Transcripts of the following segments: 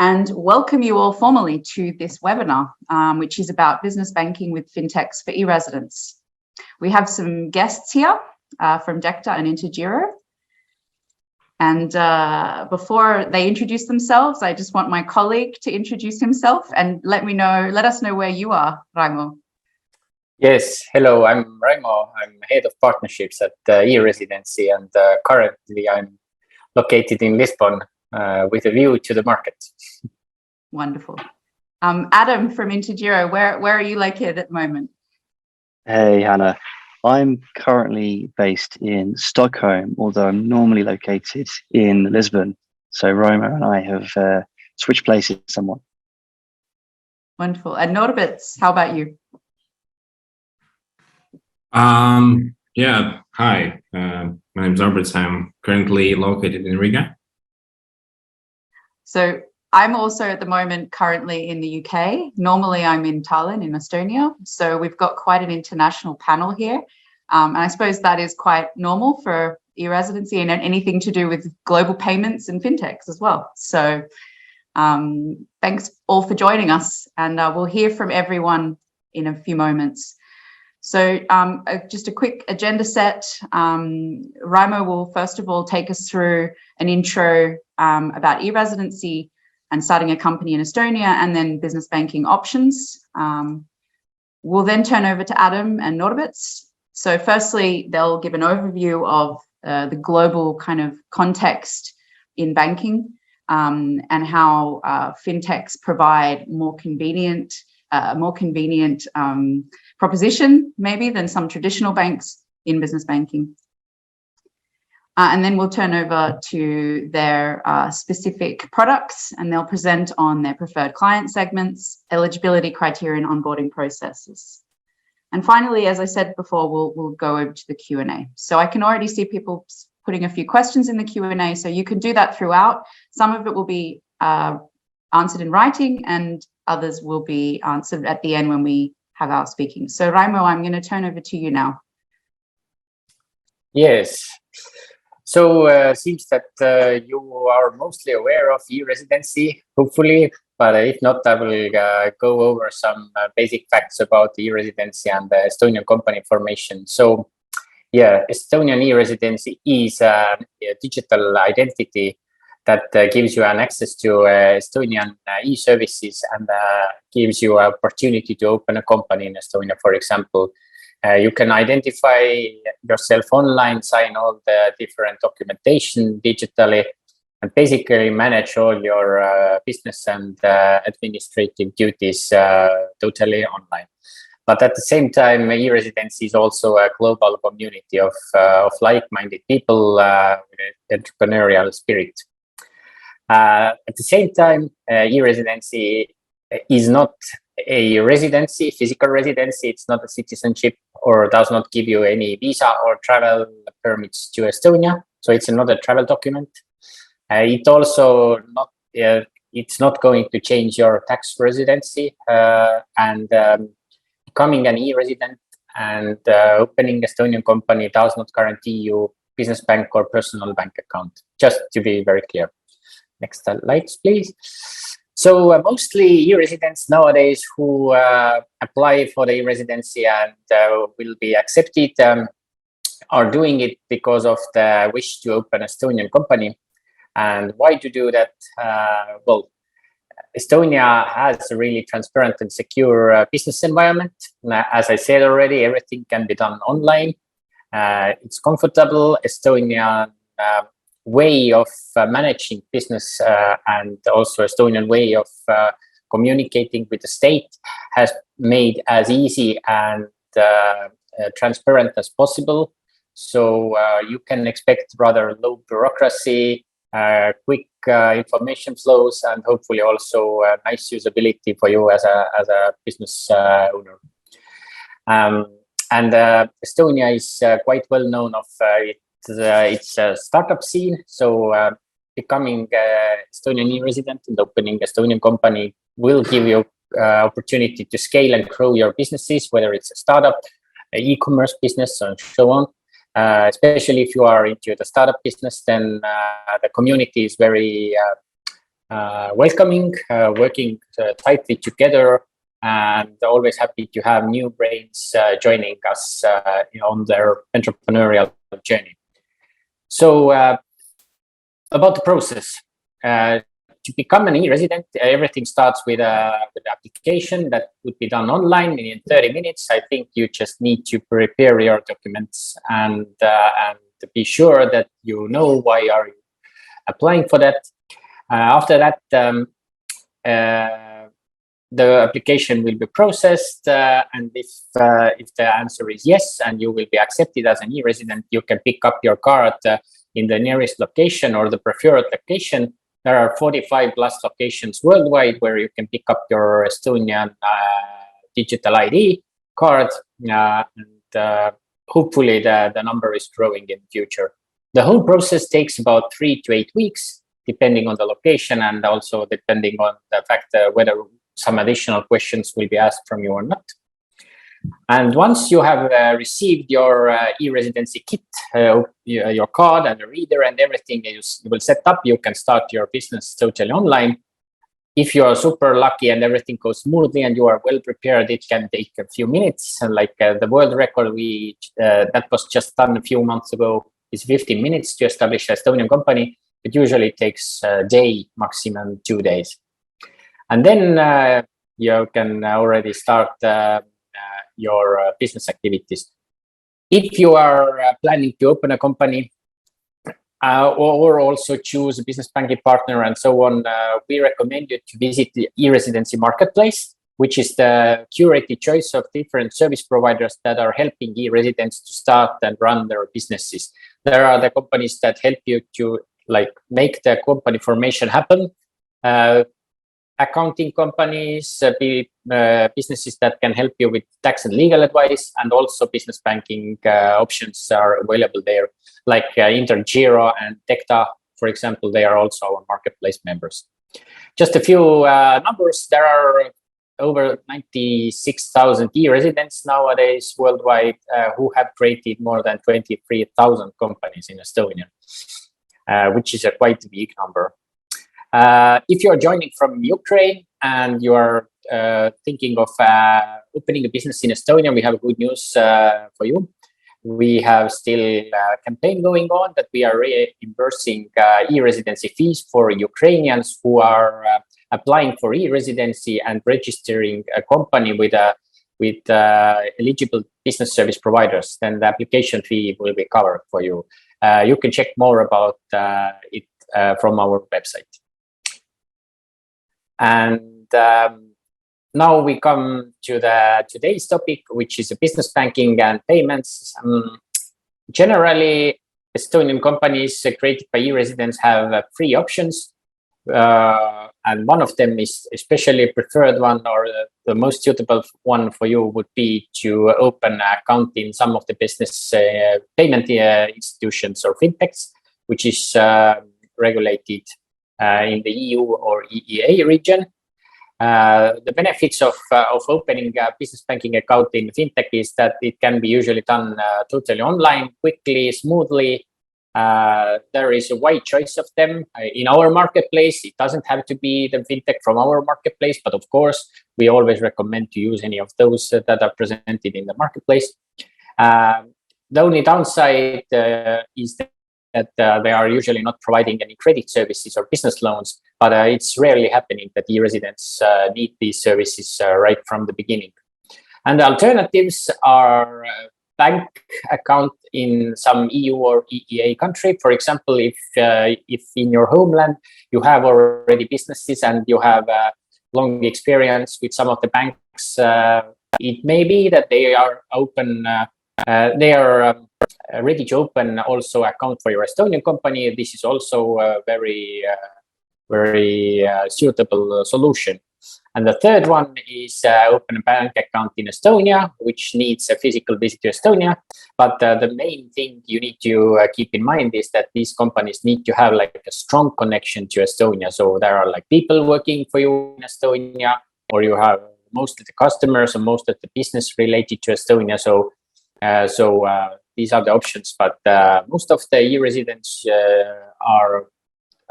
and welcome you all formally to this webinar, which is about business banking with fintechs for e-residents. We have some guests here from DECTA and Intergiro. And before they introduce themselves, I just want my colleague to introduce himself and let us know where you are, Raimo. Yes, hello, I'm Raimo. I'm head of partnerships at E-Residency, and currently I'm located in Lisbon with a view to the market. Wonderful. Adam from Intergiro, where are you located at the moment? Hey, Hannah. I'm currently based in Stockholm, although I'm normally located in Lisbon. So Raimo and I have switched places somewhat. Wonderful. And Norberts, how about you? Yeah, hi. My name is Norberts. I'm currently located in Riga. So I'm also at the moment currently in the UK. Normally I'm in Tallinn in Estonia. So we've got quite an international panel here. And I suppose that is quite normal for e-residency and anything to do with global payments and fintechs as well. So thanks all for joining us, and we'll hear from everyone in a few moments. So just a quick agenda set. Raimo will first of all take us through an intro about e-residency and starting a company in Estonia, and then business banking options. We'll then turn over to Adam and Norberts. So firstly, they'll give an overview of the global kind of context in banking and how fintechs provide more convenient proposition maybe than some traditional banks in business banking. And then we'll turn over to their specific products, and they'll present on their preferred client segments, eligibility criteria, and onboarding processes. And finally, as I said before, we'll go over to the Q&A. So I can already see people putting a few questions in the Q&A, so you can do that throughout. Some of it will be answered in writing, and others will be answered at the end when we have our speaking. So Raimo, I'm going to turn over to you now. Yes. So seems that you are mostly aware of e-residency, hopefully, but if not, I will go over some basic facts about e-residency and the Estonian company formation. So yeah, Estonian e-residency is a digital identity that gives you an access to Estonian e-services and gives you an opportunity to open a company in Estonia, for example. You can identify yourself online, sign all the different documentation digitally, and basically manage all your business and administrative duties totally online. But at the same time, e-residency is also a global community of like-minded people with entrepreneurial spirit. At the same time, e-residency is not a residency, physical residency. It's not a citizenship or does not give you any visa or travel permits to Estonia. So it's another travel document. It also it's not going to change your tax residency, and becoming an e-resident and opening Estonian company does not guarantee you business bank or personal bank account, just to be very clear. Next slides, please. So mostly e-residents nowadays who apply for the e-residency and will be accepted are doing it because of the wish to open Estonian company. And why to do that? Well, Estonia has a really transparent and secure business environment. As I said already, everything can be done online. It's comfortable. Estonian way of managing business and also Estonian way of communicating with the state has made as easy and transparent as possible. So you can expect rather low bureaucracy, quick information flows, and hopefully also nice usability for you as a business owner. And Estonia is quite well known of its startup scene. So becoming Estonian e-resident and opening Estonian company will give you opportunity to scale and grow your businesses, whether it's a startup, an e-commerce business, and so on. Especially if you are into the startup business, then the community is very welcoming, working tightly together, and always happy to have new brains joining us on their entrepreneurial journey. So about the process. To become an e-resident, everything starts with an application that would be done online in 30 minutes. I think you just need to prepare your documents and be sure that you know why are you applying for that. After that, the application will be processed, and if the answer is yes, and you will be accepted as an e-resident, you can pick up your card in the nearest location or the preferred location. There are 45 plus locations worldwide where you can pick up your Estonian digital ID card, and hopefully the number is growing in the future. The whole process takes about 3 to 8 weeks, depending on the location and also depending on the fact whether some additional questions will be asked from you or not. And once you have received your e-residency kit, your card and a reader and everything you will set up, you can start your business totally online. If you are super lucky and everything goes smoothly and you are well prepared, it can take a few minutes. And like the world record that was just done a few months ago is 15 minutes to establish an Estonian company. It usually takes a day, maximum 2 days. And then you can already start your business activities. If you are planning to open a company or also choose a business banking partner and so on, we recommend you to visit the e-residency marketplace, which is the curated choice of different service providers that are helping e-residents to start and run their businesses. There are the companies that help you to make the company formation happen. Accounting companies, businesses that can help you with tax and legal advice, and also business banking options are available there, like Intergiro and DECTA, for example. They are also our marketplace members. Just a few numbers. There are over 96,000 e-residents nowadays worldwide who have created more than 23,000 companies in Estonia, which is a quite big number. If you're joining from Ukraine and you are thinking of opening a business in Estonia, we have good news for you. We have still a campaign going on that we are reimbursing e-residency fees for Ukrainians who are applying for e-residency and registering a company with eligible business service providers. Then the application fee will be covered for you. You can check more about it from our website. And now we come to today's topic, which is business banking and payments. Generally, Estonian companies created by e-residents have 3 options. And one of them is especially preferred one, or the most suitable one for you would be to open an account in some of the business payment institutions or fintechs, which is regulated in the EU or EEA region. The benefits of opening a business banking account in fintech is that it can be usually done totally online, quickly, smoothly. There is a wide choice of them in our marketplace. It doesn't have to be the fintech from our marketplace, but of course, we always recommend to use any of those that are presented in the marketplace. The only downside is that they are usually not providing any credit services or business loans, but it's rarely happening that e-residents need these services right from the beginning. And the alternatives are bank account in some EU or EEA country. For example, if in your homeland you have already businesses and you have long experience with some of the banks, it may be that they are open. They are ready to open also account for your Estonian company. This is also a very suitable solution. And the third one is open a bank account in Estonia, which needs a physical visit to Estonia. But the main thing you need to keep in mind is that these companies need to have like a strong connection to Estonia. So there are like people working for you in Estonia, or you have most of the customers and most of the business related to Estonia. So these are the options, but most of the e-residents are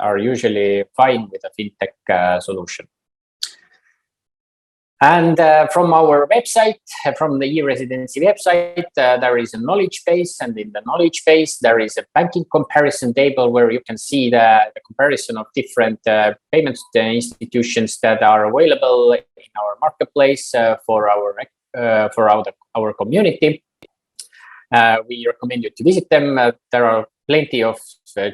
are usually fine with a fintech solution. And from our website, from the E-Residency website, there is a knowledge base, and in the knowledge base, there is a banking comparison table where you can see the comparison of different payment institutions that are available in our marketplace for our community. We recommend you to visit them. There are plenty of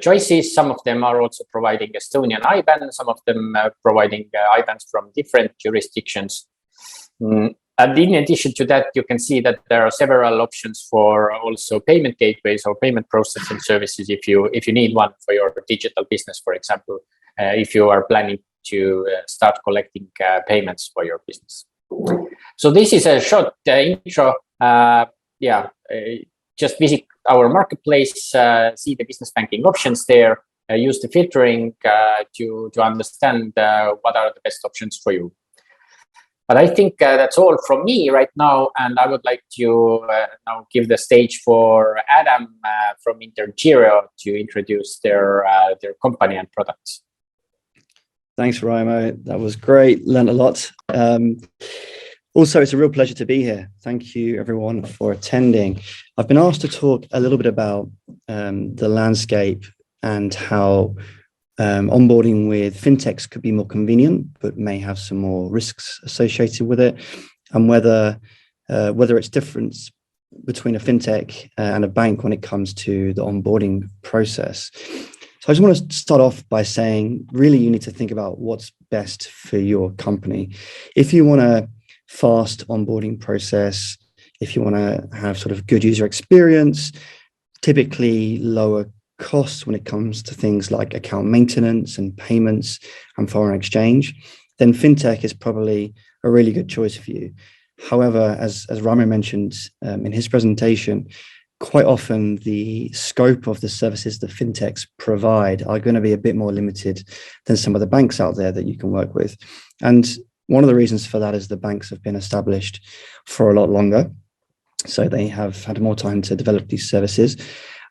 choices. Some of them are also providing Estonian IBAN, some of them providing IBANs from different jurisdictions. And in addition to that, you can see that there are several options for also payment gateways or payment processing services if you need one for your digital business, for example, if you are planning to start collecting payments for your business. So this is a short intro. Just visit our marketplace, see the business banking options there, use the filtering to understand what are the best options for you. But I think that's all from me right now, and I would like to now give the stage for Adam from Intergiro to introduce their company and products. Thanks, Raimo. That was great. Learned a lot. Also, it's a real pleasure to be here. Thank you, everyone, for attending. I've been asked to talk a little bit about the landscape and how onboarding with fintechs could be more convenient, but may have some more risks associated with it, and whether it's different between a fintech and a bank when it comes to the onboarding process. So I just want to start off by saying, really, you need to think about what's best for your company. If you want a fast onboarding process, if you want to have sort of good user experience, typically lower costs when it comes to things like account maintenance and payments and foreign exchange, then fintech is probably a really good choice for you. However, as Raimo mentioned in his presentation, quite often the scope of the services the fintechs provide are going to be a bit more limited than some of the banks out there that you can work with. And one of the reasons for that is the banks have been established for a lot longer, so they have had more time to develop these services.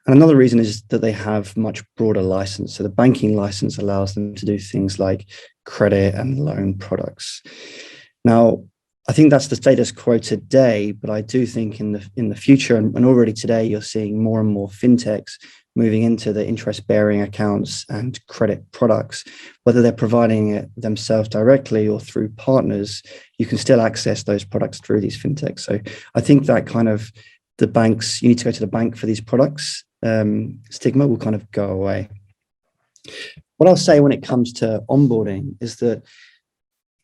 And another reason is that they have much broader license. So the banking license allows them to do things like credit and loan products. Now, I think that's the status quo today, but I do think in the future, and already today, you're seeing more and more fintechs moving into the interest-bearing accounts and credit products. Whether they're providing it themselves directly or through partners, you can still access those products through these fintechs. So I think that kind of the banks, you need to go to the bank for these products, stigma will kind of go away. What I'll say when it comes to onboarding is that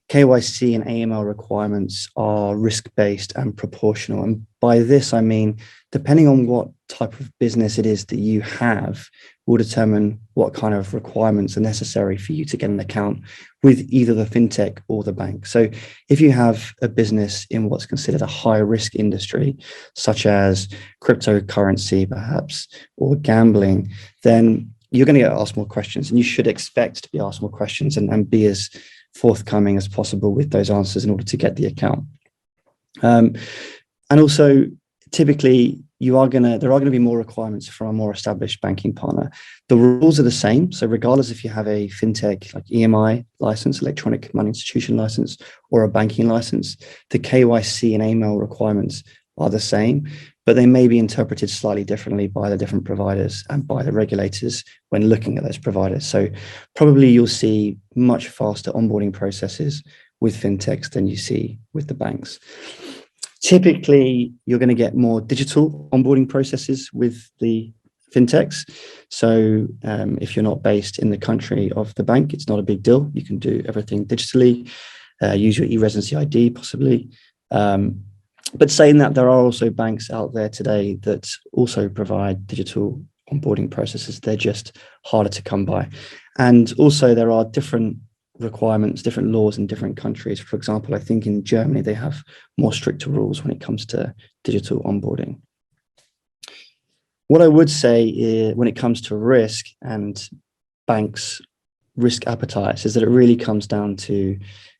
KYC and AML requirements are risk-based and proportional. And by this, I mean, depending on what type of business it is that you have, will determine what kind of requirements are necessary for you to get an account with either the fintech or the bank. So if you have a business in what's considered a high-risk industry, such as cryptocurrency, perhaps, or gambling, then you're going to get asked more questions, and you should expect to be asked more questions and be as forthcoming as possible with those answers in order to get the account. And also, typically, there are going to be more requirements from a more established banking partner. The rules are the same. So regardless if you have a fintech like EMI license, electronic money institution license, or a banking license, the KYC and AML requirements are the same, but they may be interpreted slightly differently by the different providers and by the regulators when looking at those providers. So probably you'll see much faster onboarding processes with fintechs than you see with the banks. Typically, you're going to get more digital onboarding processes with the fintechs. So if you're not based in the country of the bank, it's not a big deal. You can do everything digitally, use your e-residency ID possibly. But saying that, there are also banks out there today that also provide digital onboarding processes. They're just harder to come by. And also there are different requirements, different laws in different countries. For example, I think in Germany, they have more stricter rules when it comes to digital onboarding. What I would say is, when it comes to risk and banks' risk appetites, is that it really comes down to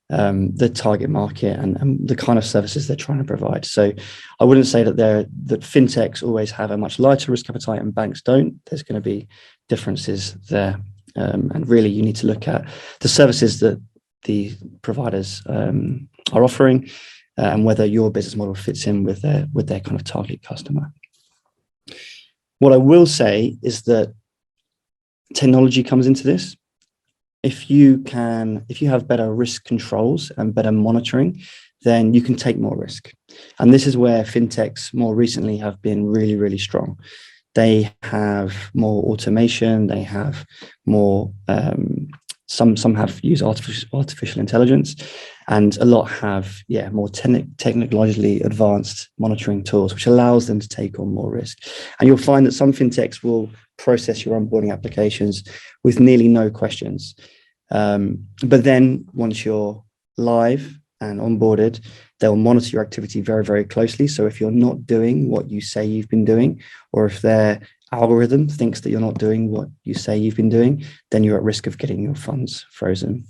the target market and the kind of services they're trying to provide. So I wouldn't say that fintechs always have a much lighter risk appetite and banks don't. There's going to be differences there. And really, you need to look at the services that the providers are offering, and whether your business model fits in with their kind of target customer. What I will say is that technology comes into this. If you have better risk controls and better monitoring, then you can take more risk. And this is where fintechs more recently have been really, really strong. They have more automation. They have more. Some have used artificial intelligence, and a lot have more technologically advanced monitoring tools, which allows them to take on more risk. And you'll find that some fintechs will process your onboarding applications with nearly no questions. But then once you're live and onboarded, they'll monitor your activity very, very closely. So if you're not doing what you say you've been doing, or if their algorithm thinks that you're not doing what you say you've been doing, then you're at risk of getting your funds frozen.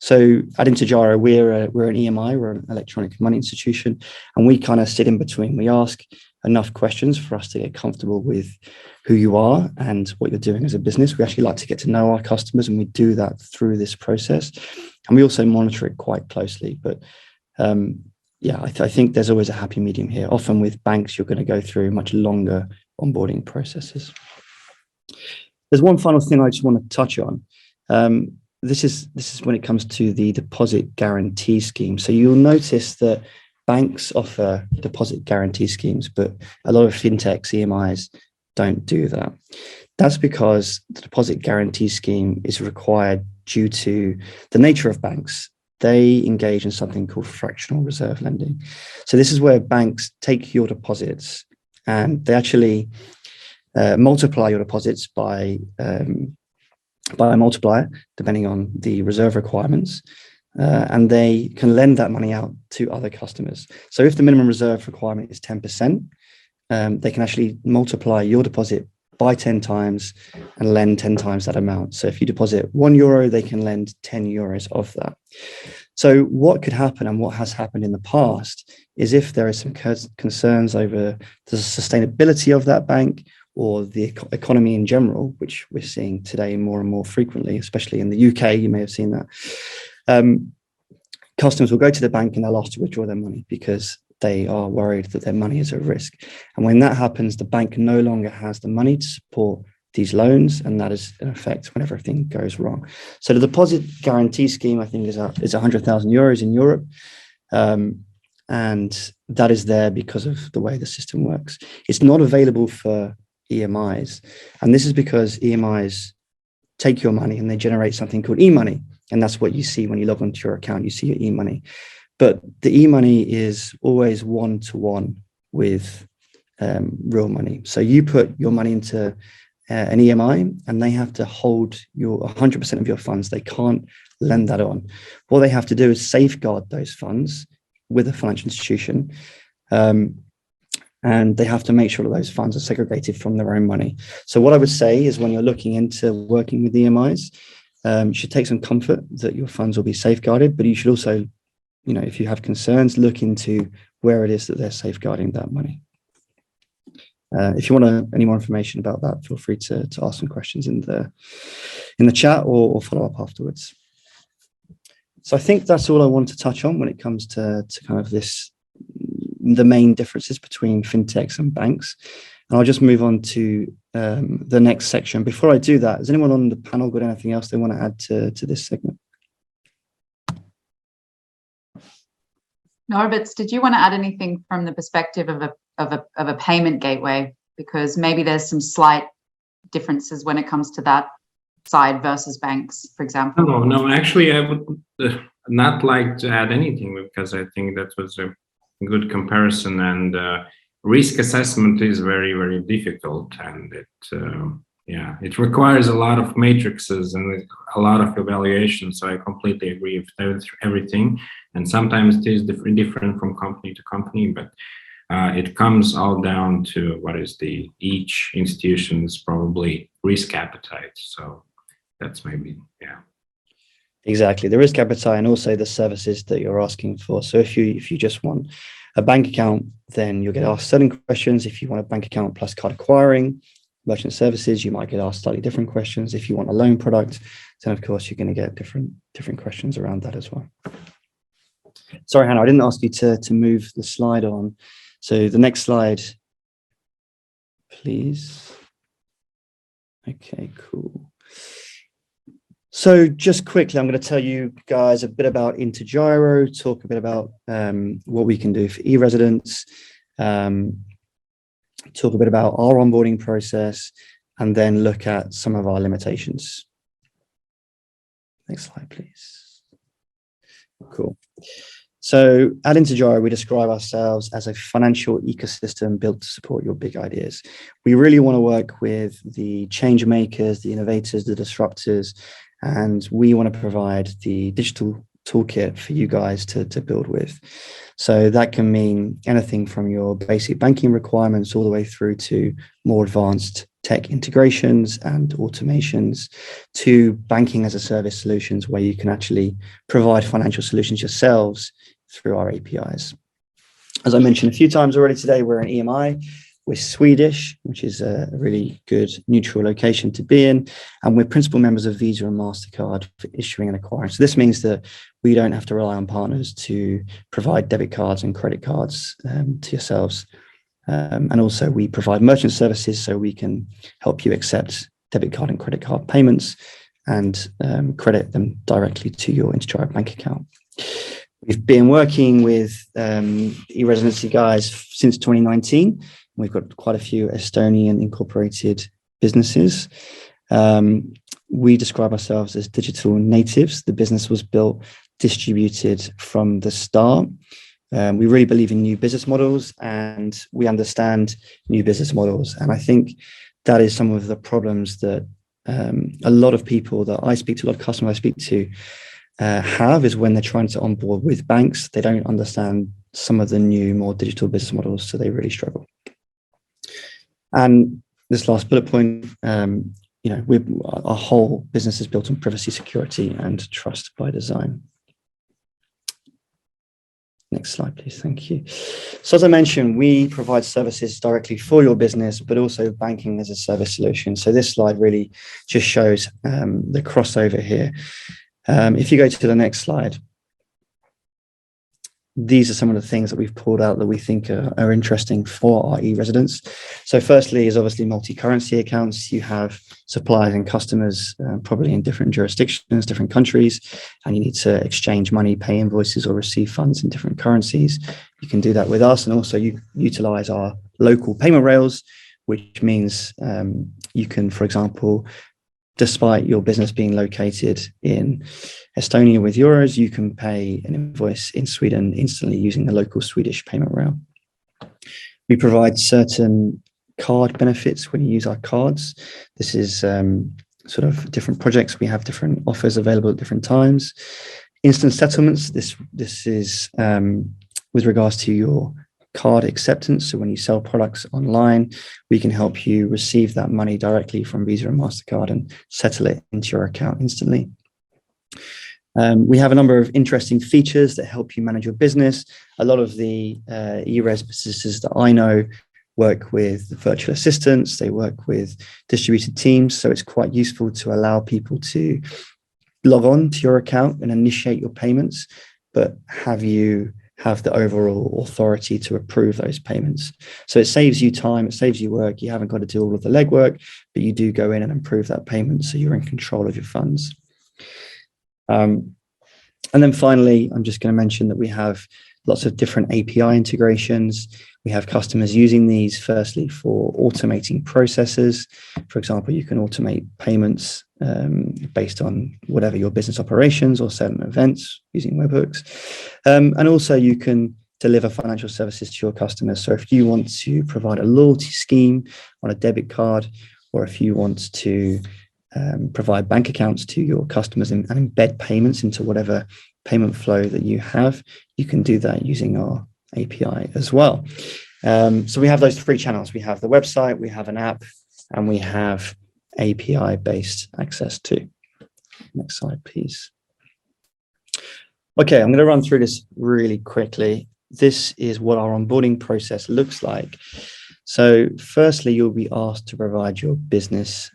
So at Intergiro, we're an EMI, we're an electronic money institution, and we kind of sit in between. We ask enough questions for us to get comfortable with who you are and what you're doing as a business. We actually like to get to know our customers, and we do that through this process. And we also monitor it quite closely. But I think there's always a happy medium here. Often with banks, you're going to go through much longer onboarding processes. There's one final thing I just want to touch on. This is when it comes to the deposit guarantee scheme. So you'll notice that banks offer deposit guarantee schemes, but a lot of fintechs, EMIs, don't do that. That's because the deposit guarantee scheme is required due to the nature of banks. They engage in something called fractional reserve lending. So this is where banks take your deposits and they actually multiply your deposits by a multiplier, depending on the reserve requirements. And they can lend that money out to other customers. So if the minimum reserve requirement is 10%, they can actually multiply your deposit by 10 times and lend 10 times that amount. So if you deposit €1, they can lend €10 of that. So what could happen, and what has happened in the past, is if there is some concerns over the sustainability of that bank or the economy in general, which we're seeing today more and more frequently, especially in the UK, you may have seen that, customers will go to the bank and they'll ask to withdraw their money because they are worried that their money is at risk. And when that happens, the bank no longer has the money to support these loans, and that is in effect when everything goes wrong. So the deposit guarantee scheme, I think, is 100,000 euros in Europe. And that is there because of the way the system works. It's not available for EMIs. And this is because EMIs take your money and they generate something called e-money. And that's what you see when you log onto your account. You see your e-money. But the e-money is always one-to-one with real money. So you put your money into an EMI and they have to hold your 100% of your funds. They can't lend that on. What they have to do is safeguard those funds with a financial institution. And they have to make sure that those funds are segregated from their own money. So what I would say is when you're looking into working with EMIs, you should take some comfort that your funds will be safeguarded, but you should also, if you have concerns, look into where it is that they're safeguarding that money. If you want any more information about that, feel free to ask some questions in the chat or follow up afterwards. So I think that's all I want to touch on when it comes to kind of the main differences between fintechs and banks. And I'll just move on to the next section. Before I do that, has anyone on the panel got anything else they want to add to this segment? Norberts, did you want to add anything from the perspective of a payment gateway? Because maybe there's some slight differences when it comes to that side versus banks, for example. No, actually, I would not like to add anything because I think that was a good comparison, and risk assessment is very, very difficult, and it requires a lot of matrices and a lot of evaluation. So I completely agree with everything, and sometimes it is different from company to company, but it comes all down to what is each institution's probably risk appetite. So that's maybe Exactly, the risk appetite and also the services that you're asking for. So if you just want a bank account, then you'll get asked certain questions. If you want a bank account plus card acquiring, merchant services, you might get asked slightly different questions. If you want a loan product, then of course you're going to get different questions around that as well. Sorry, Hannah, I didn't ask you to move the slide on. So the next slide, please. Okay, cool. So just quickly, I'm going to tell you guys a bit about Intergiro, talk a bit about what we can do for e-residents, talk a bit about our onboarding process, and then look at some of our limitations. Next slide, please. Cool. So at Intergiro, we describe ourselves as a financial ecosystem built to support your big ideas. We really want to work with the change makers, the innovators, the disruptors, and we want to provide the digital toolkit for you guys to build with. So that can mean anything from your basic banking requirements all the way through to more advanced tech integrations and automations to banking as a service solutions where you can actually provide financial solutions yourselves through our APIs. As I mentioned a few times already today, we're an EMI. We're Swedish, which is a really good neutral location to be in. And we're principal members of Visa and MasterCard for issuing and acquiring. So this means that we don't have to rely on partners to provide debit cards and credit cards to yourselves. And also we provide merchant services so we can help you accept debit card and credit card payments and credit them directly to your Intergiro bank account. We've been working with e-residency guys since 2019. We've got quite a few Estonian incorporated businesses. We describe ourselves as digital natives. The business was built, distributed from the start. We really believe in new business models and we understand new business models. And I think that is some of the problems that a lot of people that I speak to, a lot of customers I speak to, have is when they're trying to onboard with banks, they don't understand some of the new, more digital business models, so they really struggle. And this last bullet point, our whole business is built on privacy, security, and trust by design. Next slide, please. Thank you. So as I mentioned, we provide services directly for your business, but also banking as a service solution. So this slide really just shows the crossover here. If you go to the next slide, these are some of the things that we've pulled out that we think are interesting for our e-residents. So firstly is obviously multi-currency accounts. You have suppliers and customers probably in different jurisdictions, different countries, and you need to exchange money, pay invoices or receive funds in different currencies. You can do that with us, and also you utilize our local payment rails, which means you can, for example, despite your business being located in Estonia with euros, you can pay an invoice in Sweden instantly using the local Swedish payment rail. We provide certain card benefits when you use our cards. This is sort of different projects. We have different offers available at different times. Instant settlements, this is with regards to your card acceptance. So when you sell products online, we can help you receive that money directly from Visa and MasterCard and settle it into your account instantly. We have a number of interesting features that help you manage your business. A lot of the e-res businesses that I know work with virtual assistants, they work with distributed teams. So it's quite useful to allow people to log on to your account and initiate your payments, but have you have the overall authority to approve those payments. So it saves you time, it saves you work. You haven't got to do all of the legwork, but you do go in and approve that payment, so you're in control of your funds. And then finally, I'm just going to mention that we have lots of different API integrations. We have customers using these firstly for automating processes. For example, you can automate payments based on whatever your business operations or certain events using webhooks. And also you can deliver financial services to your customers. So if you want to provide a loyalty scheme on a debit card, or if you want to provide bank accounts to your customers and embed payments into whatever payment flow that you have, you can do that using our API as well. So we have those three channels. We have the website, we have an app, and we have API-based access too. Next slide, please. Okay, I'm going to run through this really quickly. This is what our onboarding process looks like. So firstly, you'll be asked to provide your business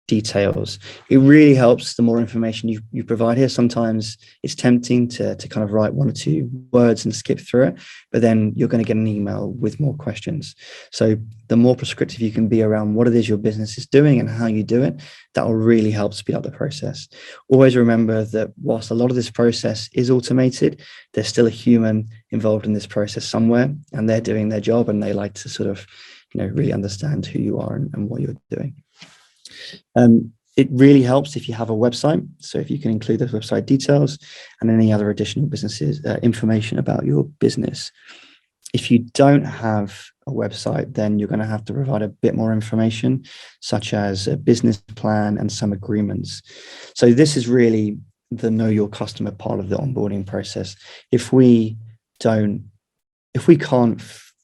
details. It really helps the more information you provide here. Sometimes it's tempting to kind of write 1 or 2 words and skip through it, but then you're going to get an email with more questions. So the more prescriptive you can be around what it is your business is doing and how you do it, that will really help speed up the process. Always remember that whilst a lot of this process is automated, there's still a human involved in this process somewhere, and they're doing their job, and they like to sort of, really understand who you are and what you're doing. It really helps if you have a website. So if you can include those website details and any other additional businesses information about your business. If you don't have a website, then you're going to have to provide a bit more information, such as a business plan and some agreements. So this is really the know your customer part of the onboarding process. If we can't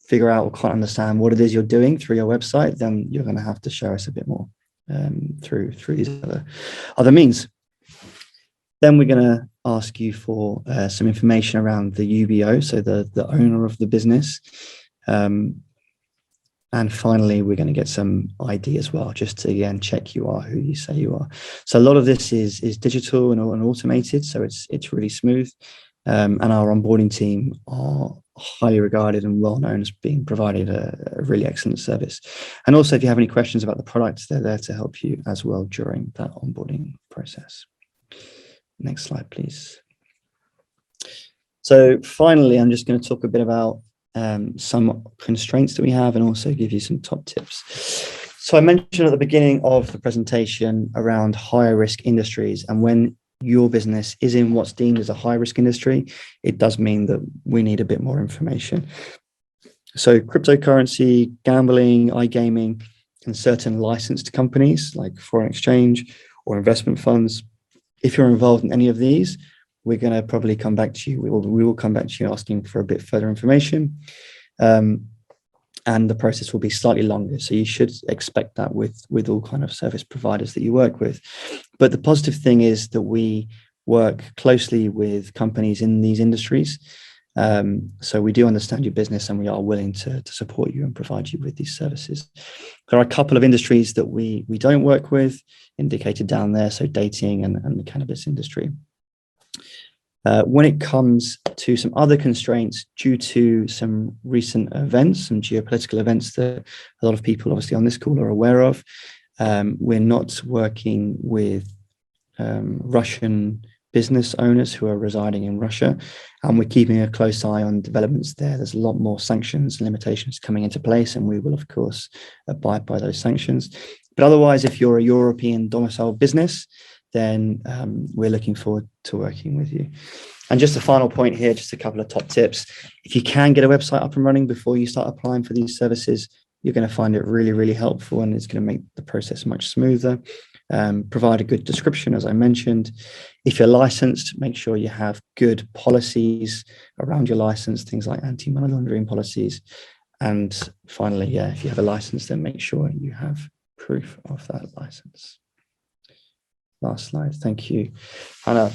figure out or can't understand what it is you're doing through your website, then you're going to have to show us a bit more through these other means. Then we're going to ask you for some information around the UBO, so the owner of the business. And finally, we're going to get some ID as well, just to again check you are who you say you are. So a lot of this is digital and automated, so it's really smooth. And our onboarding team are highly regarded and well known as being provided a really excellent service. And also, if you have any questions about the products, they're there to help you as well during that onboarding process. Next slide, please. So finally, I'm just going to talk a bit about some constraints that we have and also give you some top tips. So I mentioned at the beginning of the presentation around higher risk industries, and when your business is in what's deemed as a high risk industry, it does mean that we need a bit more information. So cryptocurrency, gambling, iGaming, and certain licensed companies like foreign exchange or investment funds, if you're involved in any of these, we're going to probably come back to you. We will come back to you asking for a bit further information. And the process will be slightly longer. So you should expect that with all kind of service providers that you work with. But the positive thing is that we work closely with companies in these industries. So we do understand your business, and we are willing to support you and provide you with these services. There are a couple of industries that we don't work with, indicated down there, so dating and the cannabis industry. When it comes to some other constraints due to some recent events, some geopolitical events that a lot of people obviously on this call are aware of, we're not working with Russian business owners who are residing in Russia, and we're keeping a close eye on developments there. There's a lot more sanctions and limitations coming into place, and we will of course abide by those sanctions. But otherwise, if you're a European domiciled business, then we're looking forward to working with you. And just a final point here, just a couple of top tips. If you can get a website up and running before you start applying for these services, you're going to find it really, really helpful, and it's going to make the process much smoother. Provide a good description, as I mentioned. If you're licensed, make sure you have good policies around your license, things like anti-money laundering policies. And finally, if you have a license, then make sure you have proof of that license. Last slide. Thank you, Hannah.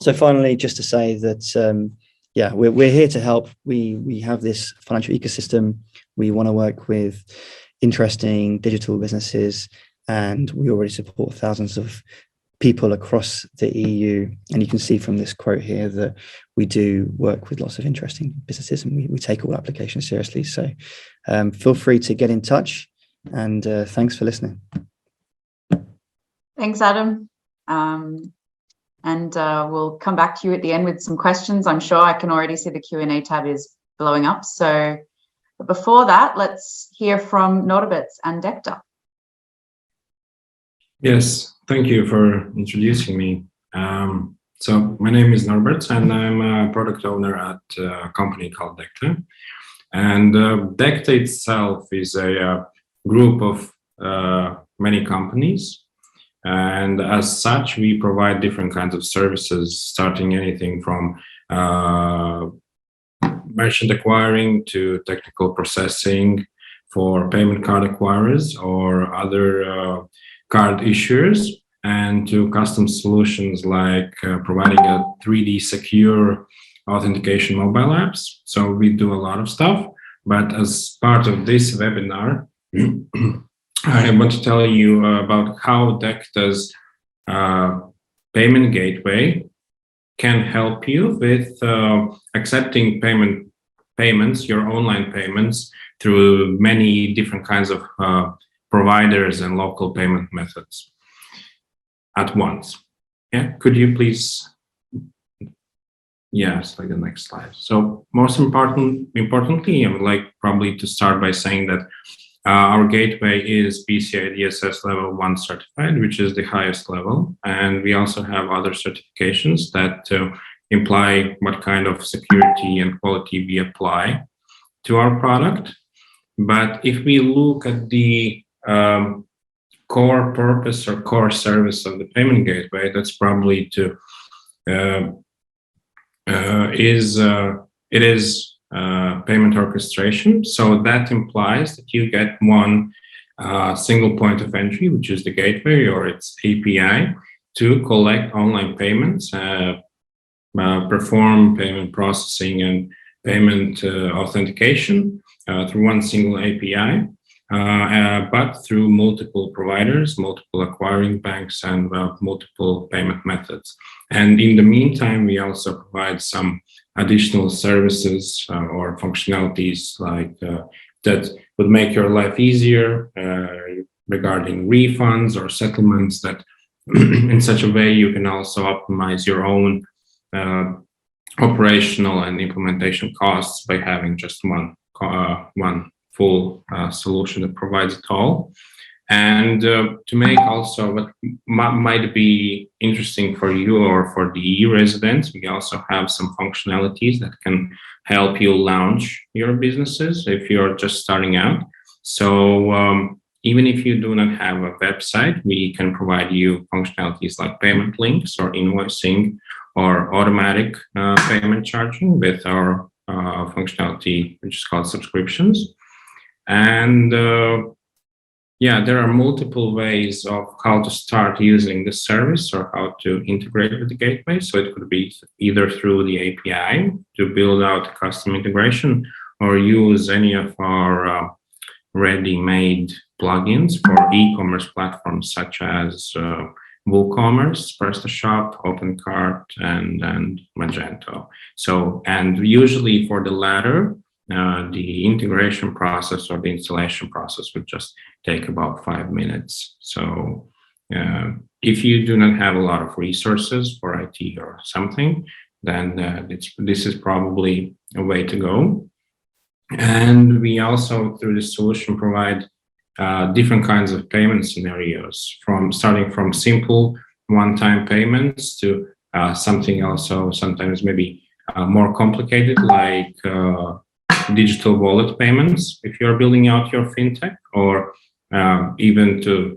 So finally, just to say that, we're here to help. We have this financial ecosystem. We want to work with interesting digital businesses, and we already support thousands of people across the EU. And you can see from this quote here that we do work with lots of interesting businesses, and we take all applications seriously. So feel free to get in touch, and thanks for listening. Thanks, Adam. And we'll come back to you at the end with some questions. I'm sure I can already see the Q&A tab is blowing up. So but before that, let's hear from Norberts and DECTA. Yes, thank you for introducing me. So my name is Norberts, and I'm a product owner at a company called DECTA. And DECTA itself is a group of many companies. And as such, we provide different kinds of services, starting anything from merchant acquiring to technical processing for payment card acquirers or other card issuers, and to custom solutions like providing a 3D secure authentication mobile apps. So we do a lot of stuff. But as part of this webinar, I want to tell you about how DECTA's payment gateway can help you with accepting payments, your online payments, through many different kinds of providers and local payment methods at once. Yeah, could you please? Yes, like the next slide. So most importantly, I would like probably to start by saying that our gateway is PCI DSS level 1 certified, which is the highest level. And we also have other certifications that imply what kind of security and quality we apply to our product. But if we look at the core purpose or core service of the payment gateway, that's probably to it is payment orchestration. So that implies that you get one single point of entry, which is the gateway or its API, to collect online payments, perform payment processing and payment authentication through one single API, but through multiple providers, multiple acquiring banks, and multiple payment methods. And in the meantime, we also provide some additional services or functionalities like that would make your life easier regarding refunds or settlements, that in such a way you can also optimize your own operational and implementation costs by having just one full solution that provides it all. And to make also what might be interesting for you or for the e-residents, we also have some functionalities that can help you launch your businesses if you're just starting out. So even if you do not have a website, we can provide you functionalities like payment links or invoicing or automatic payment charging with our functionality, which is called subscriptions. And yeah, there are multiple ways of how to start using the service or how to integrate with the gateway. So it could be either through the API to build out a custom integration, or use any of our ready-made plugins for e-commerce platforms such as WooCommerce, PrestaShop, OpenCart, and Magento. So, and usually for the latter, the integration process or the installation process would just take about 5 minutes. So if you do not have a lot of resources for IT or something, then this is probably a way to go. And we also, through the solution, provide different kinds of payment scenarios, starting from simple one-time payments to something also sometimes maybe more complicated, like digital wallet payments if you're building out your fintech, or even to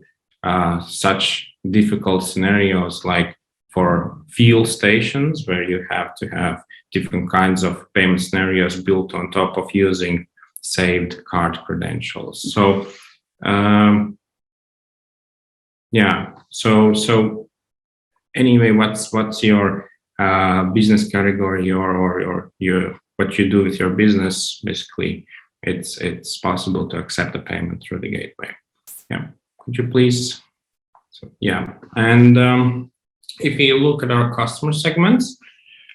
such difficult scenarios like for fuel stations, where you have to have different kinds of payment scenarios built on top of using saved card credentials. So yeah, so anyway, what's your business category or your what you do with your business? Basically, it's possible to accept a payment through the gateway. Yeah, could you please? So yeah, and if you look at our customer segments,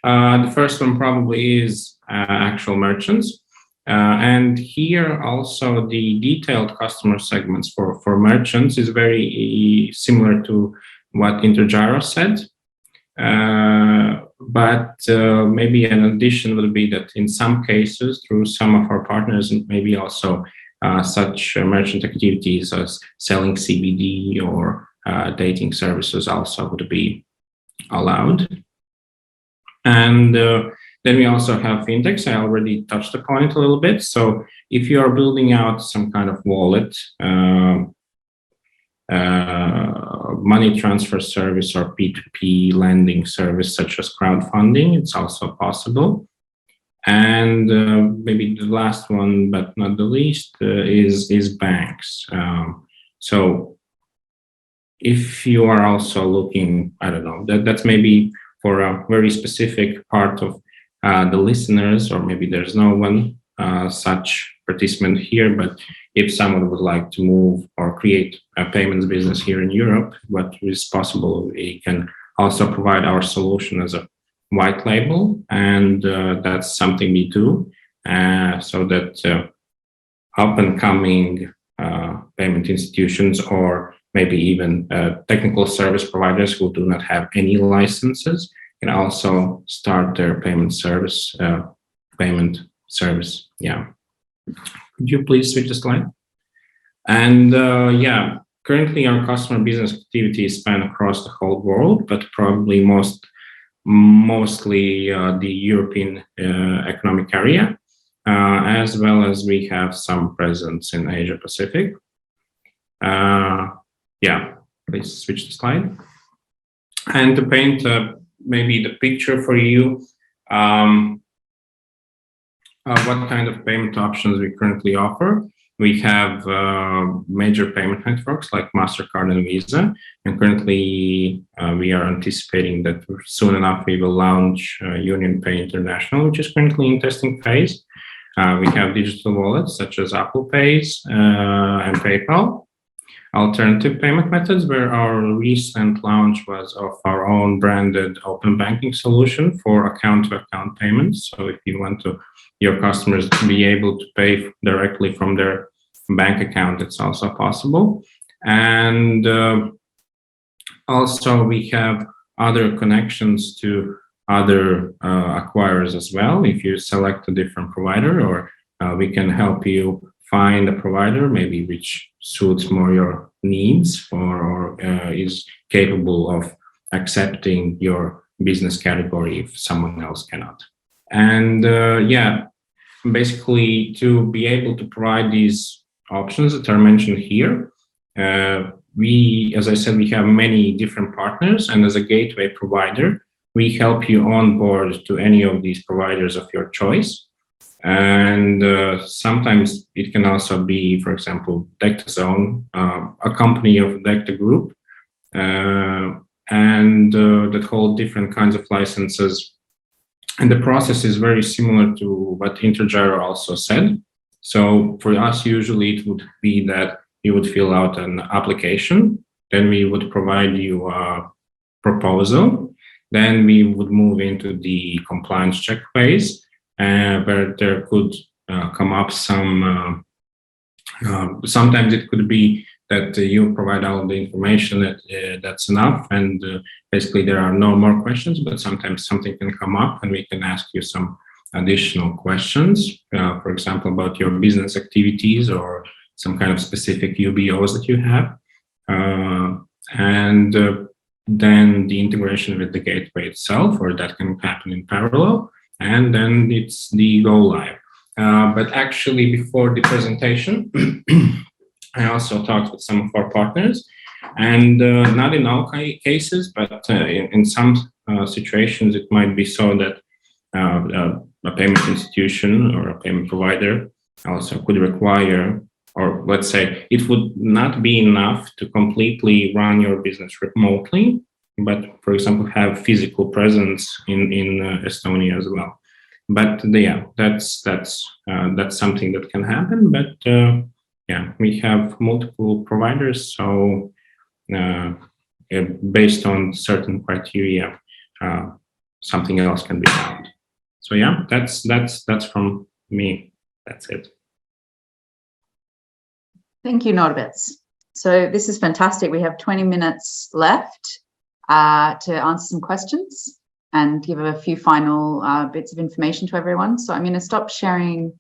the first one probably is actual merchants. And here also the detailed customer segments for merchants is very similar to what Intergiro said. But maybe an addition will be that in some cases, through some of our partners, and maybe also such merchant activities as selling CBD or dating services also would be allowed. And then we also have fintechs. I already touched upon it a little bit. So if you are building out some kind of wallet, money transfer service, or P2P lending service such as crowdfunding, it's also possible. And maybe the last one, but not the least, is banks. So if you are also looking, I don't know, that's maybe for a very specific part of the listeners, or maybe there's no one such participant here, but if someone would like to move or create a payments business here in Europe, what is possible, we can also provide our solution as a white label, and that's something we do, so that up-and-coming payment institutions, or maybe even technical service providers who do not have any licenses, can also start their payment service. Yeah. Could you please switch the slide? And yeah, currently our customer business activities span across the whole world, but probably mostly the European economic area, as well as we have some presence in Asia Pacific. Yeah, please switch the slide. And to paint maybe the picture for you, what kind of payment options we currently offer. We have major payment networks like MasterCard and Visa, and currently we are anticipating that soon enough we will launch UnionPay International, which is currently in testing phase. We have digital wallets such as Apple Pay and PayPal. Alternative payment methods, where our recent launch was of our own branded open banking solution for account-to-account payments. So if you want your customers to be able to pay directly from their bank account, it's also possible. And also we have other connections to other acquirers as well. If you select a different provider, or we can help you find a provider maybe which suits more your needs, or is capable of accepting your business category if someone else cannot. And yeah, basically to be able to provide these options that are mentioned here, we, as I said, we have many different partners, and as a gateway provider, we help you onboard to any of these providers of your choice. And sometimes it can also be, for example, DECTA Zone, a company of DECTA Group, and that hold different kinds of licenses. And the process is very similar to what Intergiro also said. So for us, usually it would be that you would fill out an application, then we would provide you a proposal, then we would move into the compliance check phase, where there could come up some, sometimes it could be that you provide all the information that's enough, and basically there are no more questions, but sometimes something can come up and we can ask you some additional questions, for example, about your business activities or some kind of specific UBOs that you have. And then the integration with the gateway itself, or that can happen in parallel. And then it's the go live. But actually, before the presentation, I also talked with some of our partners, and not in all cases, but in some situations, it might be so that a payment institution or a payment provider also could require, or let's say it would not be enough to completely run your business remotely, but for example, have physical presence in Estonia as well. But yeah, that's something that can happen. But yeah, we have multiple providers, so based on certain criteria, something else can be found. So yeah, that's from me. That's it. Thank you, Norberts. So this is fantastic. We have 20 minutes left to answer some questions and give a few final bits of information to everyone. So I'm going to stop sharing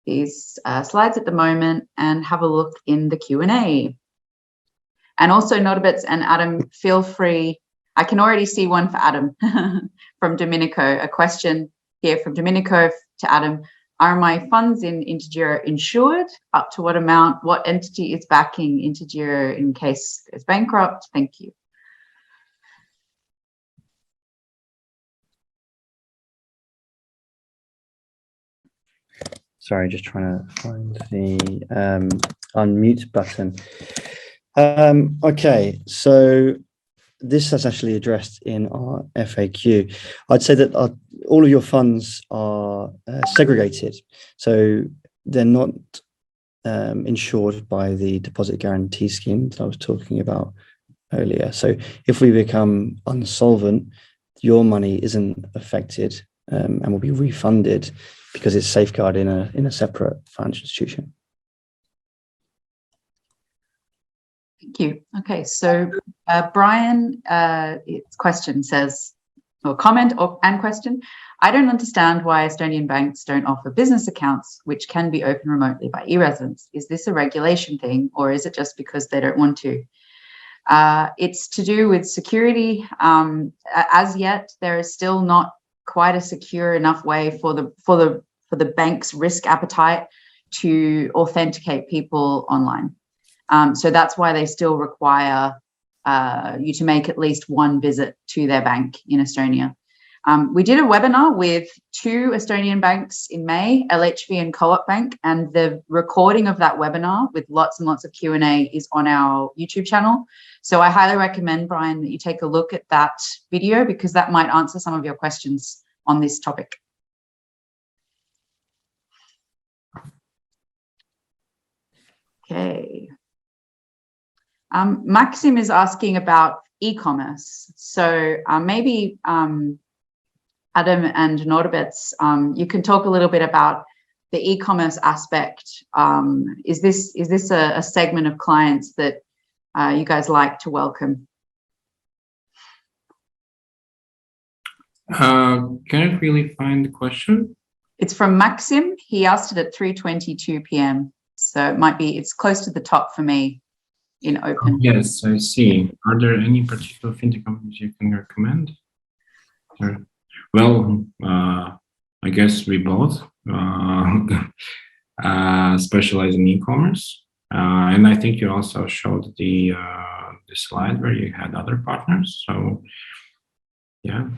these slides at the moment and have a look in the Q&A. And also, Norberts and Adam, feel free. I can already see one for Adam from Domenico. A question here from Domenico to Adam. Are my funds in Intergiro insured? Up to what amount? What entity is backing Intergiro in case it's bankrupt? Thank you. Sorry, just trying to find the unmute button. Okay, so this is actually addressed in our FAQ. I'd say that all of your funds are segregated, so they're not insured by the deposit guarantee scheme that I was talking about earlier. So if we become insolvent, your money isn't affected and will be refunded because it's safeguarded in a separate financial institution. Thank you. Okay, so Brian, its question says, or comment and question, I don't understand why Estonian banks don't offer business accounts which can be opened remotely by e-residents. Is this a regulation thing, or is it just because they don't want to? It's to do with security. As yet, there is still not quite a secure enough way for the bank's risk appetite to authenticate people online. So that's why they still require you to make at least one visit to their bank in Estonia. We did a webinar with 2 Estonian banks in May, LHV and Co-op Bank, and the recording of that webinar with lots and lots of Q&A is on our YouTube channel. So I highly recommend, Brian, that you take a look at that video because that might answer some of your questions on this topic. Okay. Maxim is asking about e-commerce. So maybe Adam and Norberts, you can talk a little bit about the e-commerce aspect. Is this a segment of clients that you guys like to welcome? Can I really find the question? It's from Maxim. He asked it at 3:22 p.m. So it's close to the top for me in open. Yes, I see. Are there any particular fintech companies you can recommend? Well, I guess we both specialize in e-commerce, and I think you also showed the slide where you had other partners. So, yeah,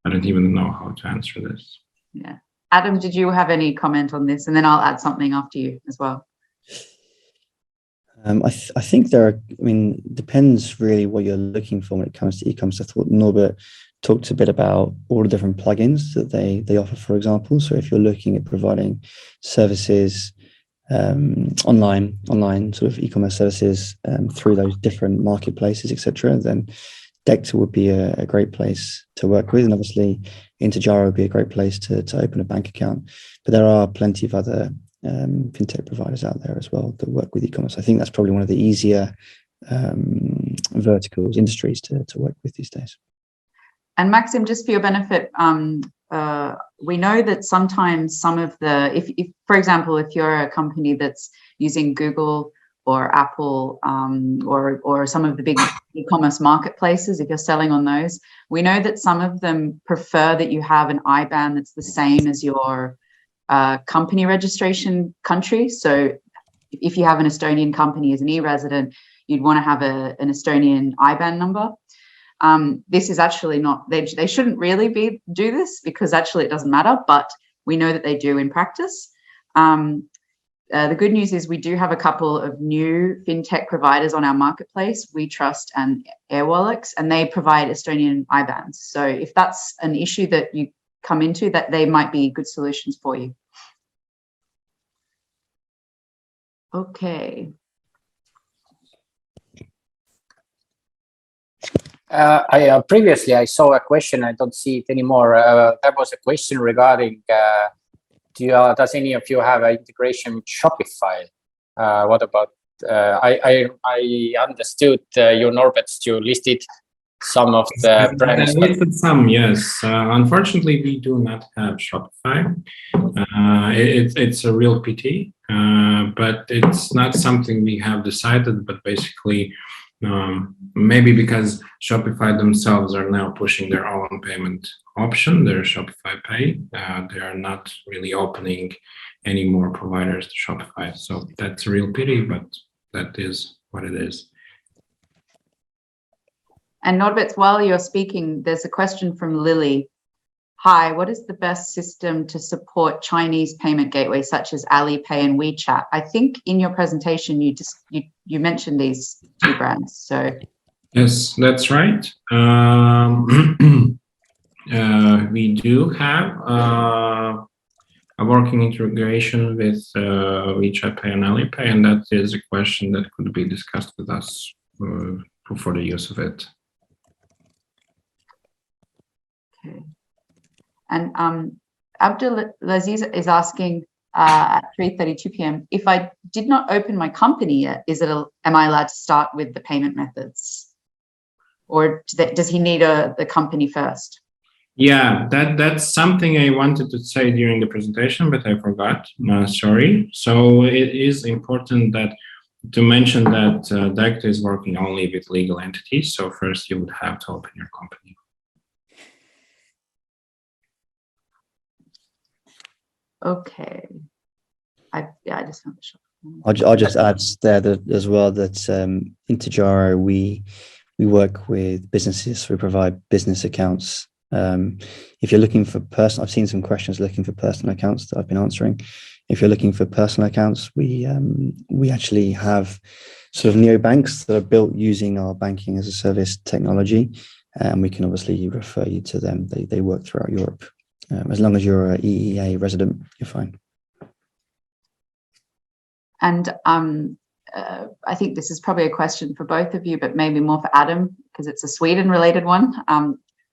I don't even know how to answer this. Yeah, Adam, did you have any comment on this? And then I'll add something after you as well. I think depends really what you're looking for when it comes to e-commerce. I thought Norbert talked a bit about all the different plugins that they offer, for example. So if you're looking at providing services, online sort of e-commerce services through those different marketplaces, etc., then DECTA would be a great place to work with. And obviously Intergiro would be a great place to open a bank account. But there are plenty of other fintech providers out there as well that work with e-commerce. I think that's probably one of the easier industries to work with these days. And Maxim, just for your benefit, we know that sometimes some of if for example, if you're a company that's using Google or Apple or some of the big e-commerce marketplaces, if you're selling on those, we know that some of them prefer that you have an IBAN that's the same as your company registration country. So if you have an Estonian company as an e-resident, you'd want to have an Estonian IBAN number. This is actually not, they shouldn't really do this because actually it doesn't matter, but we know that they do in practice. The good news is we do have a couple of new fintech providers on our marketplace, WeTrust and Airwallex, and they provide Estonian IBANs. So if that's an issue that you come into, that they might be good solutions for you. Okay. Previously I saw a question, I don't see it anymore. That was a question regarding does any of you have an integration with Shopify? What about I understood you, Norberts, you listed some of the brands. I listed some, yes. Unfortunately, we do not have Shopify. It's a real pity, but it's not something we have decided. But basically, maybe because Shopify themselves are now pushing their own payment option, their Shopify Pay, they are not really opening any more providers to Shopify. So that's a real pity, but that is what it is. And Norberts, while you're speaking, there's a question from Lily. Hi, what is the best system to support Chinese payment gateways such as Alipay and WeChat? I think in your presentation you mentioned these two brands. So yes, that's right. We do have a working integration with WeChat Pay and Alipay, and that is a question that could be discussed with us for the use of it. okay. And Abdulaziz is asking at 3:32 p.m. if I did not open my company yet, am I allowed to start with the payment methods, or does he need the company first? Yeah, that's something I wanted to say during the presentation, but I forgot. Sorry. So it is important to mention that DECTA is working only with legal entities. So first you would have to open your company. Okay. I just found the shop. I'll just add there that as well that Intergiro, we work with businesses, so we provide business accounts. If you're looking for personal, I've seen some questions looking for personal accounts that I've been answering. If you're looking for personal accounts, we actually have sort of neobanks that are built using our banking as a service technology, and we can obviously refer you to them. They work throughout Europe. As long as you're an EEA resident, you're fine. And I think this is probably a question for both of you, but maybe more for Adam, because it's a Sweden-related one.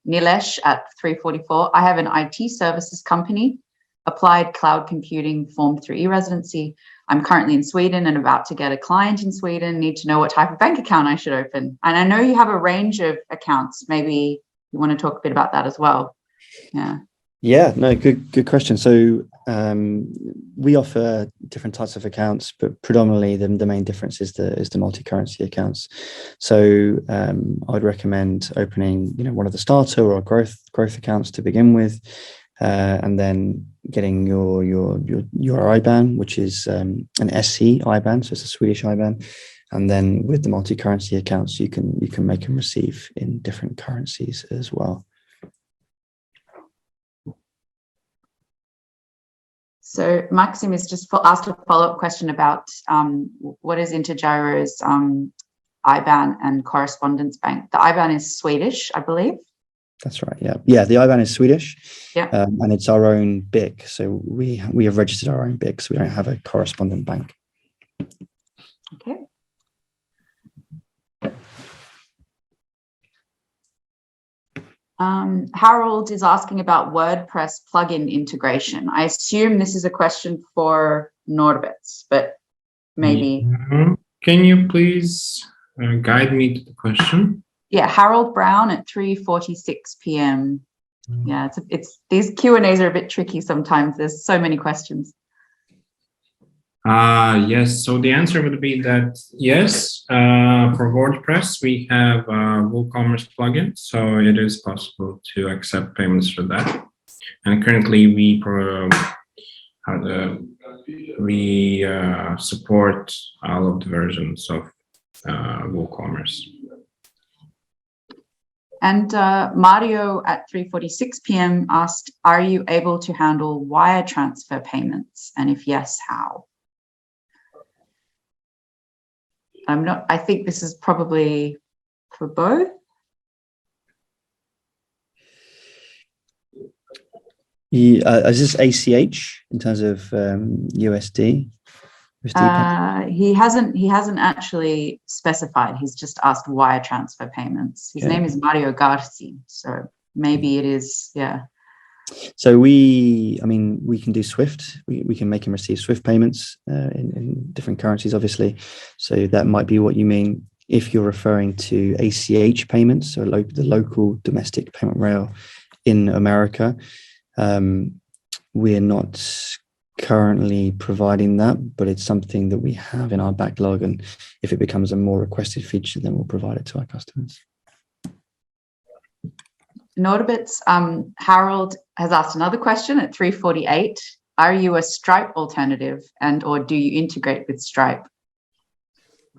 Nilesh at 3:44. I have an IT services company, applied cloud computing formed through e-residency. I'm currently in Sweden and about to get a client in Sweden. Need to know what type of bank account I should open. And I know you have a range of accounts. Maybe you want to talk a bit about that as well. Yeah. Yeah, no, good question. So we offer different types of accounts, but predominantly the main difference is the multi-currency accounts. So I'd recommend opening, one of the starter or growth accounts to begin with, and then getting your IBAN, which is an SC IBAN, so it's a Swedish IBAN. And then with the multi-currency accounts, you can make and receive in different currencies as well. So Maxim is just asked a follow-up question about what is Intergiro's IBAN and correspondence bank. The IBAN is Swedish, I believe. That's right. Yeah. The IBAN is Swedish. Yeah. And it's our own BIC. So we have registered our own BIC. So we don't have a correspondent bank. Okay. Harold is asking about WordPress plugin integration. I assume this is a question for Norberts, but maybe. Can you please guide me to the question? Yeah, Harold Brown at 3:46 p.m. Yeah, it's these Q&As are a bit tricky sometimes. There's so many questions. Yes, so the answer would be that yes, for WordPress, we have a WooCommerce plugin, so it is possible to accept payments for that. And currently we support all of the versions of WooCommerce. And Mario at 3:46 p.m. asked, are you able to handle wire transfer payments? And if yes, how? I think this is probably for both. Is this ACH in terms of USD? He hasn't actually specified. He's just asked wire transfer payments. His name is Mario Garci, so maybe it is, yeah. So we can do SWIFT. We can make and receive SWIFT payments in different currencies, obviously. So that might be what you mean if you're referring to ACH payments, so the local domestic payment rail in America. We're not currently providing that, but it's something that we have in our backlog. And if it becomes a more requested feature, then we'll provide it to our customers. Norberts, Harold has asked another question at 3:48. Are you a Stripe alternative or do you integrate with Stripe?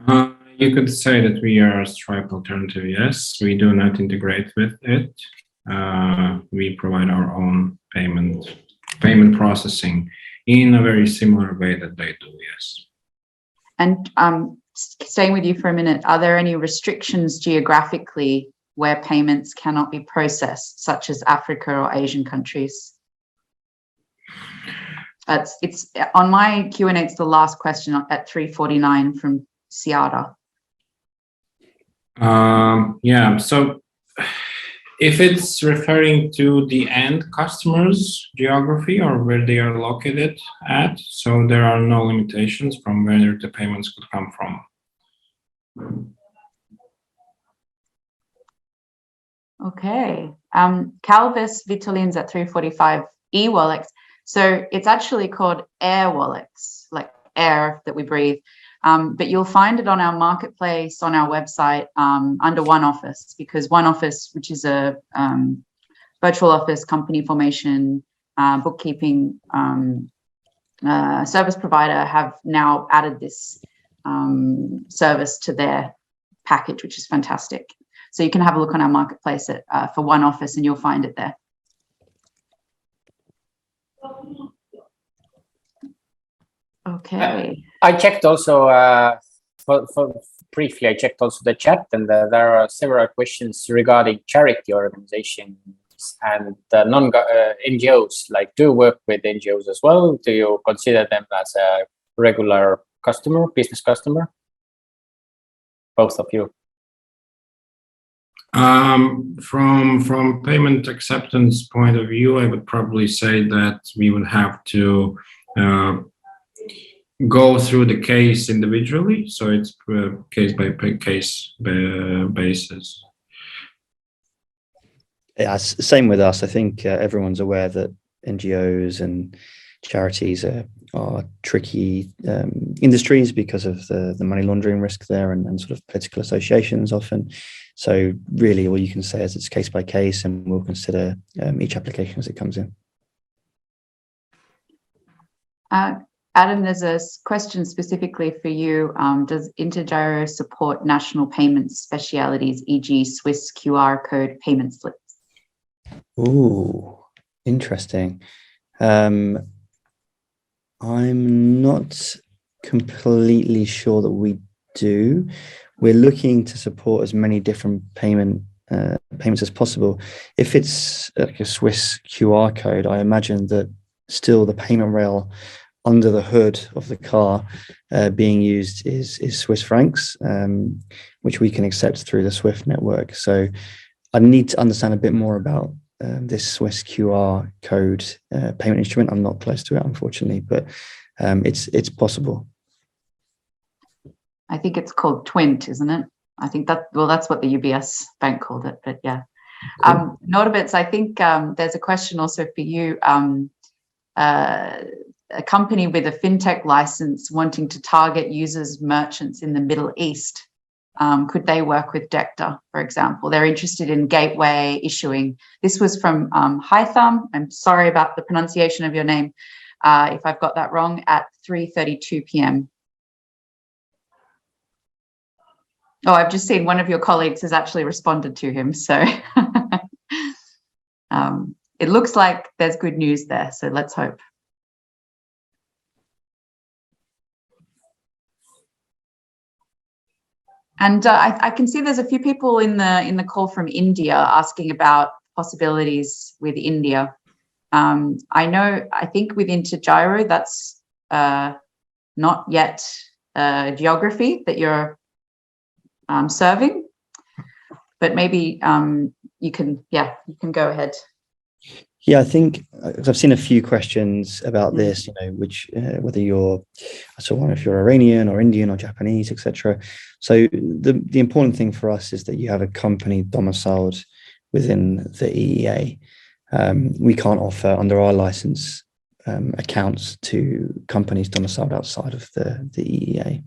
You could say that we are a Stripe alternative, yes. We do not integrate with it. we provide our own payment processing in a very similar way that they do, yes. And staying with you for a minute, are there any restrictions geographically where payments cannot be processed, such as Africa or Asian countries? It's on my Q&A, it's the last question at 3:49 from Ciara. Yeah, so if it's referring to the end customers geography or where they are located at, so there are no limitations from where the payments could come from. Okay. Calvis Vitolins at 3:45, Airwallex. So it's actually called Airwallex, like air that we breathe. But you'll find it on our marketplace, on our website, under One Office, because One Office, which is a virtual office, company formation, bookkeeping service provider, have now added this service to their package, which is fantastic. So you can have a look on our marketplace for One Office and you'll find it there. Okay. I checked also, briefly, I checked also the chat, and there are several questions regarding charity organizations and NGOs. Like, do you work with NGOs as well? Do you consider them as a regular customer, business customer? Both of you. From payment acceptance point of view, I would probably say that we would have to go through the case individually, so it's case by case basis. Yeah, same with us. I think everyone's aware that NGOs and charities are tricky industries because of the money laundering risk there and sort of political associations often. So really all you can say is it's case by case, and we'll consider each application as it comes in. Adam, there's a question specifically for you. Does Intergiro support national payment specialities, e.g. Swiss QR code payment slips? Ooh, interesting. I'm not completely sure that we do. We're looking to support as many different payments as possible. If it's like a Swiss QR code, I imagine that still the payment rail under the hood of the car being used is Swiss francs, which we can accept through the SWIFT network. So I need to understand a bit more about this Swiss QR code payment instrument. I'm not close to it, unfortunately, but it's possible. I think it's called Twint, isn't it? I think that's what the UBS bank called it, but yeah. Cool. Norberts, I think there's a question also for you. A company with a fintech license wanting to target users, merchants in the Middle East, could they work with DECTA, for example? They're interested in gateway issuing. This was from Hytham. I'm sorry about the pronunciation of your name, if I've got that wrong, at 3:32 p.m. Oh, I've just seen one of your colleagues has actually responded to him. So it looks like there's good news there. So let's hope. And I can see there's a few people in the call from India asking about possibilities with India. I think with Intergiro, that's not yet geography that you're serving, but maybe you can go ahead. Yeah, I think I've seen a few questions about this, which whether I saw one if you're Iranian or Indian or Japanese, etc. So the important thing for us is that you have a company domiciled within the EEA. We can't offer under our license accounts to companies domiciled outside of the EEA.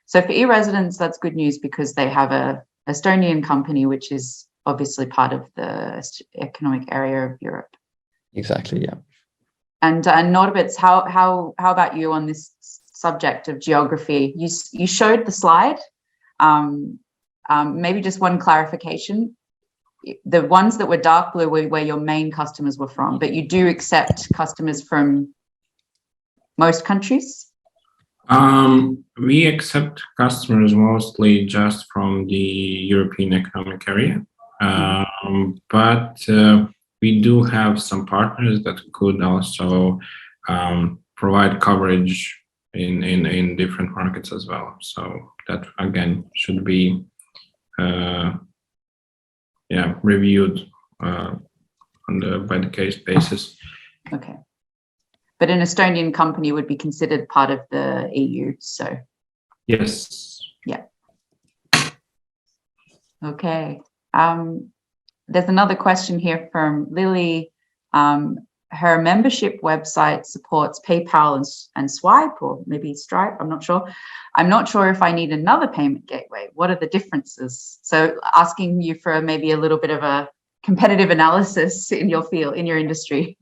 So for e-residents, that's good news because they have a Estonian company, which is obviously part of the economic area of Europe. Exactly, yeah. And Norberts, how about you on this subject of geography? You showed the slide. Maybe just one clarification. the ones that were dark blue were where your main customers were from, but you do accept customers from most countries? We accept customers mostly just from the European Economic Area, but we do have some partners that could also provide coverage in different markets as well. So that again should be reviewed by the case basis. Okay. But an Estonian company would be considered part of the EU, so. Yes. Yeah. Okay. There's another question here from Lily. Her membership website supports PayPal and Swipe, or maybe Stripe, I'm not sure. I'm not sure if I need another payment gateway. What are the differences? So asking you for maybe a little bit of a competitive analysis in your field, in your industry.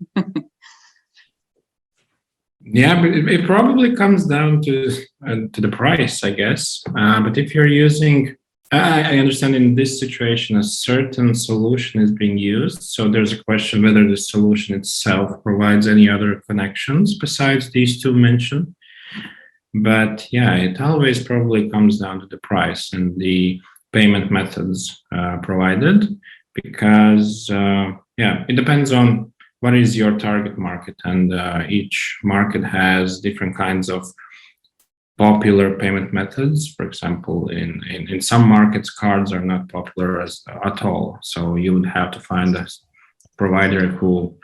Yeah, but it probably comes down to the price, I guess. But if you're using, I understand in this situation, a certain solution is being used. So there's a question whether the solution itself provides any other connections besides these two mentioned. But yeah, it always probably comes down to the price and the payment methods provided, because it depends on what is your target market, and each market has different kinds of popular payment methods. For example, in some markets, cards are not popular at all. So you would have to find a provider who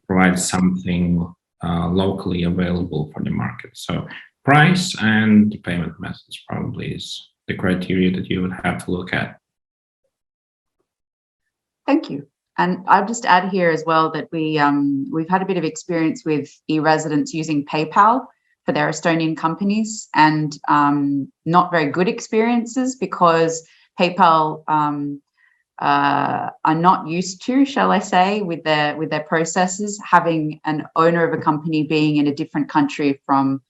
provides something locally available for the market. So price and the payment methods probably is the criteria that you would have to look at. Thank you. And I'll just add here as well that we've had a bit of experience with e-residents using PayPal for their Estonian companies, and not very good experiences, because PayPal are not used to, shall I say, with their processes, having an owner of a company being in a different country from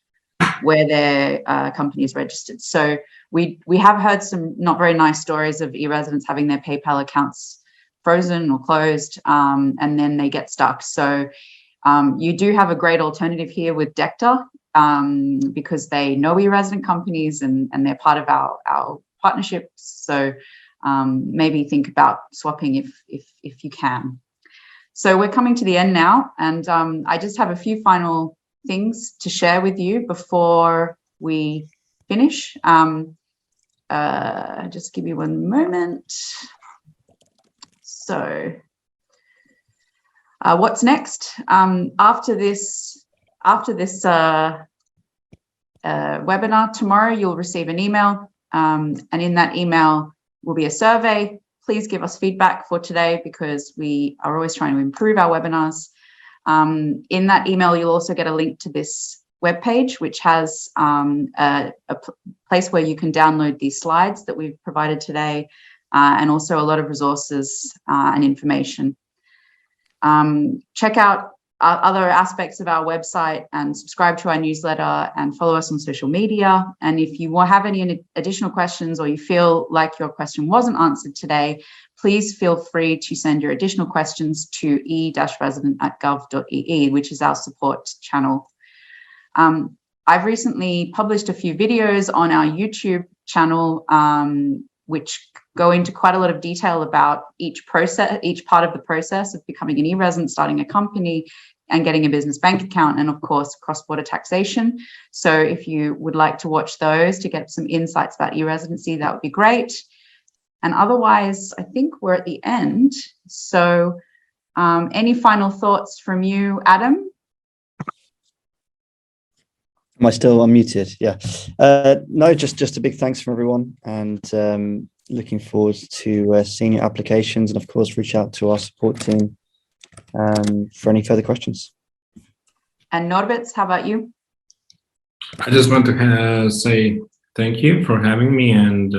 where their company is registered. So we have heard some not very nice stories of e-residents having their PayPal accounts frozen or closed, and then they get stuck. So you do have a great alternative here with DECTA, because they know e-resident companies and they're part of our partnerships. So maybe think about swapping if you can. So we're coming to the end now, and I just have a few final things to share with you before we finish. Just give me one moment. So what's next? After this webinar tomorrow, you'll receive an email, and in that email will be a survey. Please give us feedback for today, because we are always trying to improve our webinars. In that email, you'll also get a link to this webpage, which has a place where you can download these slides that we've provided today, and also a lot of resources and information. Check out other aspects of our website and subscribe to our newsletter and follow us on social media. And if you have any additional questions, or you feel like your question wasn't answered today, please feel free to send your additional questions to e-resident@gov.ee, which is our support channel. I've recently published a few videos on our YouTube channel, which go into quite a lot of detail about each part of the process of becoming an e-resident, starting a company, and getting a business bank account, and of course, cross-border taxation. So if you would like to watch those to get some insights about e-residency, that would be great. And otherwise, I think we're at the end. So any final thoughts from you, Adam? Am I still unmuted? Yeah. No, just a big thanks from everyone, and looking forward to seeing your applications, and of course, reach out to our support team for any further questions. And Norberts, how about you? I just want to say thank you for having me, and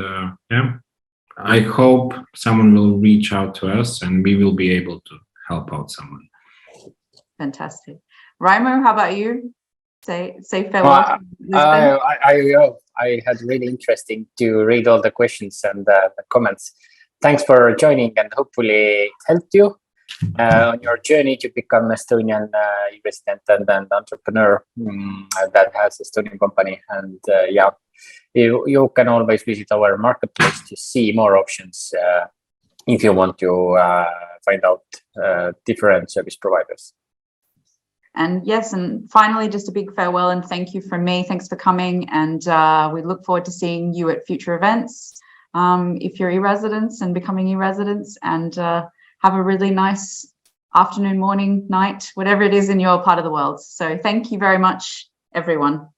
I hope someone will reach out to us and we will be able to help out someone. Fantastic. Raimo, how about you? Say farewell. I had really interesting to read all the questions and the comments. thanks for joining, and hopefully it helped you on your journey to become Estonian e-resident and an entrepreneur that has Estonian company. And yeah, you can always visit our marketplace to see more options if you want to find out different service providers. And yes, and finally, just a big farewell and thank you from me. Thanks for coming, and we look forward to seeing you at future events if you're e-residents and becoming e-residents, and have a really nice afternoon, morning, night, whatever it is in your part of the world. So thank you very much, everyone.